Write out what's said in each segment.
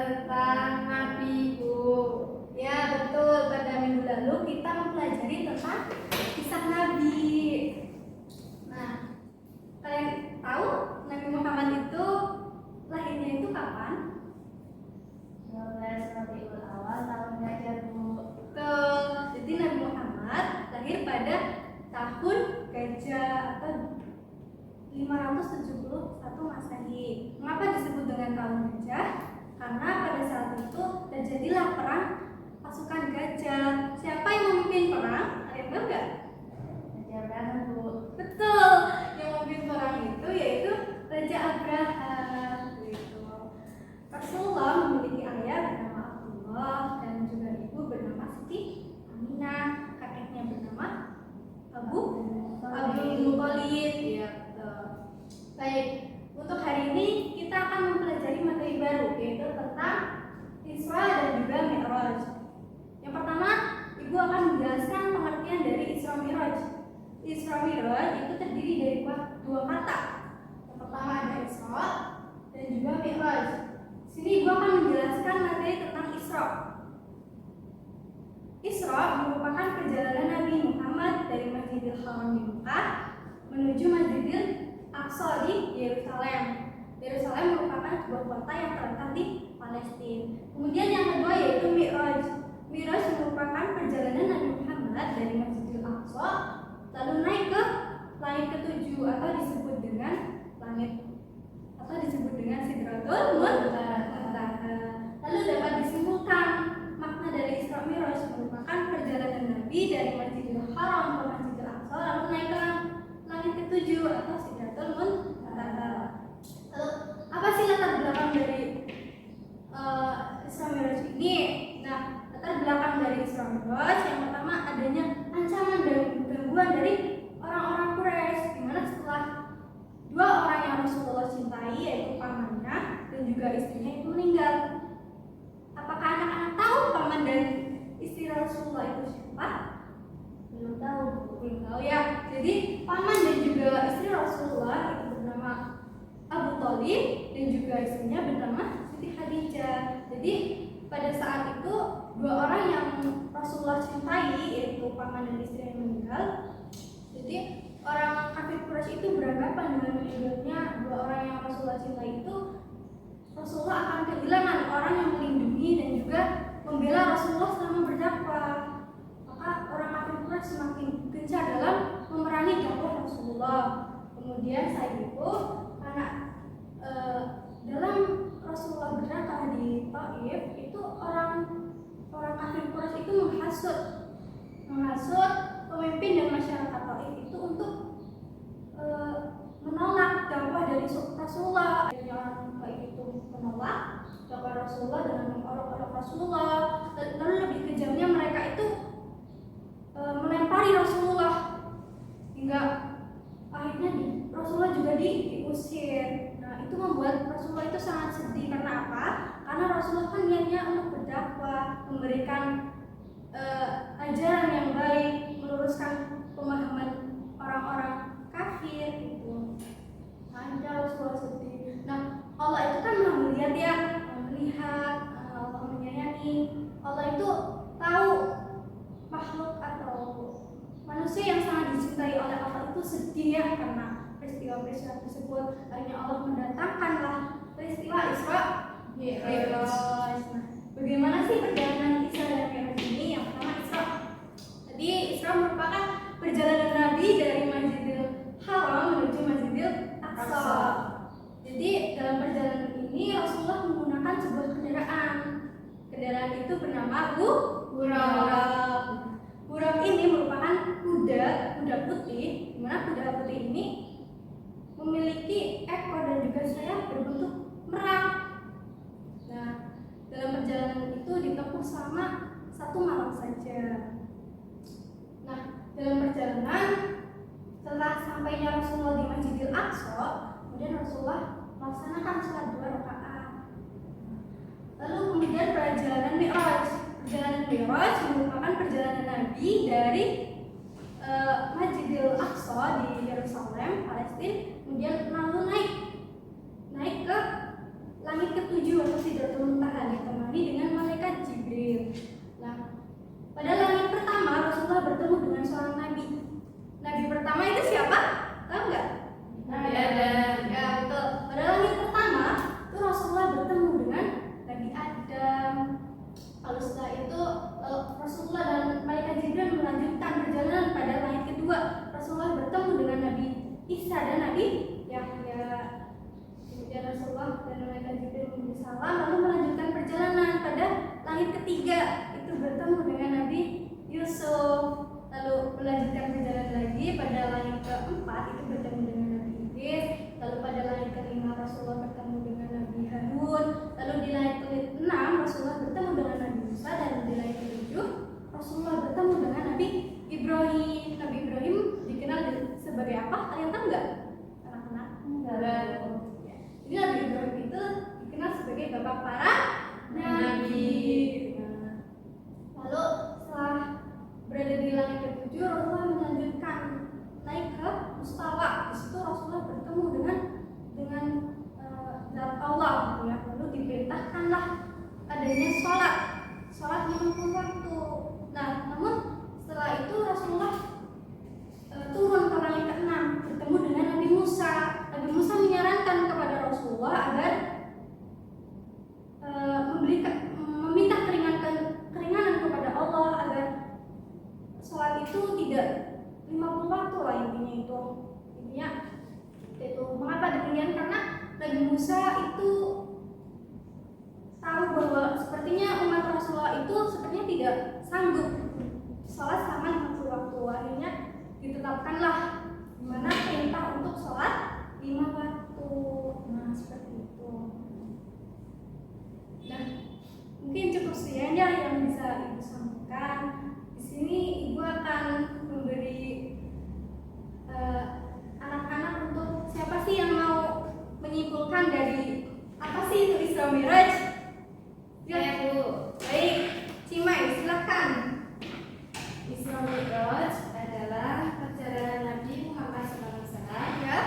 tentang Nabi Bu. Ya betul, pada minggu lalu kita mempelajari tentang kisah Nabi. Nah, kalian tahu Nabi Muhammad itu lahirnya itu kapan? 12 Rabiul Awal tahun Gajah Bu. Betul, jadi Nabi Muhammad lahir pada tahun Gajah atau 571 Masehi. Mengapa disebut dengan tahun Gajah? Karena pada saat itu terjadilah perang pasukan Gajah. Siapa yang memimpin perang? Ada yang tahu nggak? Raja Abraham Bu. Betul, yang memimpin perang itu yaitu Raja Abraham. Gitu. Rasulullah memiliki ayah bernama Abdullah dan juga ibu bernama Siti Aminah. Kakeknya bernama Abdul Muthalib. Ya, betul. Baik, untuk hari ini kita akan mempelajari materi baru yaitu tentang Isra dan juga Mi'raj. Yang pertama, Ibu akan menjelaskan pengertian dari Isra Mi'raj. Isra Mi'raj itu terdiri dari dua kata. Yang pertama ada Isra dan juga Mi'raj. Sini Ibu akan menjelaskan materi tentang Isra. Isra merupakan perjalanan Nabi Muhammad dari Masjidil Haram di Mekah menuju Masjidil Aqsa di Yerusalem. Yerusalem merupakan sebuah kota yang terletak di Palestina. Kemudian yang kedua yaitu Mi'raj. Mi'raj merupakan perjalanan Nabi Muhammad dari Masjidil Aqsa lalu naik ke langit ketujuh atau disebut dengan Sidratul Muntaha. Lalu dapat disimpulkan makna dari Isra Mi'raj merupakan perjalanan Nabi dari Masjidil Haram ke Masjidil Aqsa lalu naik ke langit ketujuh atau Sidratul Muntaha. Lalu apa sih latar belakang dari Isra Mi'raj ini? Nah, latar belakang dari Isra Mi'raj yang pertama adanya ancaman dan gangguan dari orang-orang Quraisy, di mana setelah dua orang yang Rasulullah cintai yaitu pamannya dan juga istrinya itu meninggal. Apakah anak-anak tahu paman dan istri Rasulullah itu siapa? Belum tahu Bu. Belum tahu ya. Jadi paman dan juga istri Rasulullah itu bernama Abu Thalib dan juga istrinya bernama Siti Khadijah. Jadi pada saat itu dua orang yang Rasulullah cintai yaitu paman dan istri yang meninggal. Jadi orang kafir Quraisy itu beranggapan dengan meninggalnya dua orang yang Rasulullah cintai itu Rasulullah akan kehilangan orang yang melindungi dan juga membela Rasulullah selama berdakwah. Maka orang kafir Quraisy semakin gencar dalam memerangi dakwah Rasulullah. Kemudian saat itu karena dalam Rasulullah berdakwah di Taif itu orang kafir Quraisy itu menghasut pemimpin dan masyarakat Taif itu untuk menolak dakwah dari Rasulullah. Orang Taif itu menolak dakwah Rasulullah dengan mengolok-olok Rasulullah. Lalu lebih kejamnya mereka itu melempari Rasulullah hingga akhirnya Rasulullah juga diusir. Nah, itu membuat Rasulullah itu sangat sedih. Karena apa? Karena Rasulullah kan niatnya untuk berdakwah, memberikan ajaran yang baik, meluruskan pemahaman orang-orang kafir itu. Ada Rasulullah sedih. Nah, Allah itu kan maha melihat ya, melihat, Allah menyayangi. Allah itu tahu makhluk atau manusia yang sangat dicintai oleh Allah itu sedih ya karena peristiwa-peristiwa tersebut. Akhirnya Allah mendatangkanlah peristiwa Isra Mi'raj. Nah, bagaimana sih perjalanan Isra dan Mi'raj ini? Yang pertama Isra. Tadi Isra merupakan perjalanan Nabi dari Masjidil Haram menuju Masjidil Aqsa. Jadi dalam perjalanan ini Rasulullah menggunakan sebuah kendaraan. Kendaraan itu bernama Buraq. Buraq ini merupakan kuda putih, di mana kuda putih ini memiliki ekor dan juga sayap berbentuk merak. Nah, dalam perjalanan itu ditempuh selama 1 malam saja. Nah, dalam perjalanan setelah sampainya Rasulullah di Masjidil Aqsa, kemudian Rasulullah melaksanakan sholat 2 rakaat. Lalu kemudian perjalanan Mi'raj. Perjalanan Mi'raj merupakan perjalanan Nabi dari Masjidil Aqsa di Yerusalem, Palestina, kemudian lalu naik ke langit ketujuh atau Sidratul Muntaha ditemani dengan malaikat Jibril. Nah, pada langit pertama Rasulullah bertemu dengan seorang nabi. Nabi pertama itu siapa? Tahu nggak? Nabi Adam. Ya betul. Pada langit pertama itu Rasulullah bertemu dengan Nabi Adam. Lalu setelah itu Rasulullah dan malaikat Jibril melanjutkan perjalanan pada langit kedua. Rasulullah bertemu dengan Nabi Isa dan Nabi Yahya. Kemudian Rasulullah dan malaikat Jibril memberi salam lalu melanjutkan perjalanan pada langit ketiga, itu bertemu dengan Nabi Yusuf. Lalu melanjutkan perjalanan lagi pada langit keempat itu bertemu dengan Nabi Idris. Lalu pada langit kelima Rasulullah bertemu dengan Nabi Harun. Lalu di langit keenam Rasulullah bertemu dengan Nabi Musa, dan di langit ketujuh Rasulullah bertemu dengan Nabi Ibrahim. Nabi Ibrahim dikenal sebagai apa? Kalian tahu nggak? Anak-anak? Enggak. Jadi Nabi Ibrahim itu dikenal sebagai bapak para nabi. Nah, lalu setelah berada di langit ketujuh, Rasulullah melanjutkan naik ke Mustawa. Di situ Rasulullah bertemu dengan zat Allah, gitu ya. Lalu diperintahkanlah adanya sholat 50 waktu. Nah, namun setelah itu Rasulullah turun ke langit ke-6, bertemu dengan Nabi Musa. Nabi Musa menyarankan kepada Rasulullah agar meminta keringanan kepada Allah agar sholat itu tidak 50 waktu lah intinya itu. Mengapa demikian? Karena Nabi Musa itu tahu bahwa sepertinya umat Rasulullah itu sepertinya tidak sanggup sholat selama 50 waktu. Akhirnya ditetapkanlah dimana perintah untuk sholat 5 waktu. Nah, seperti itu. Nah, mungkin cukup sekian ya yang bisa Ibu sampaikan. Di sini Ibu akan memberi anak-anak untuk siapa sih yang mau menyimpulkan dari apa sih itu Isra Mi'raj? Ya Bu. Baik, Cimai silakan. Isra Mi'raj adalah perjalanan Nabi Muhammad SAW Ya.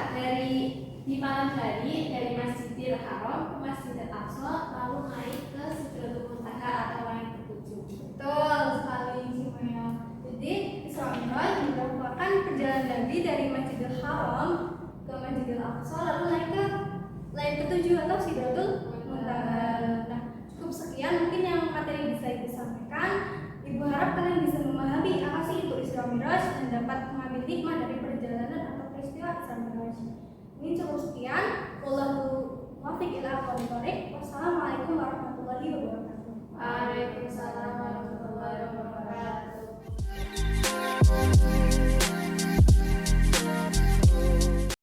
di malam hari dari Masjidil Haram ke Masjidil Aqsa, lalu naik ke Sidratul Muntaha atau langit ketujuh. Betul sekali Cimai. Jadi Isra Mi'raj merupakan perjalanan Nabi dari Masjidil Haram ke Masjidil Aqsa lalu naik ke langit ketujuh atau Sidratul Muntaha.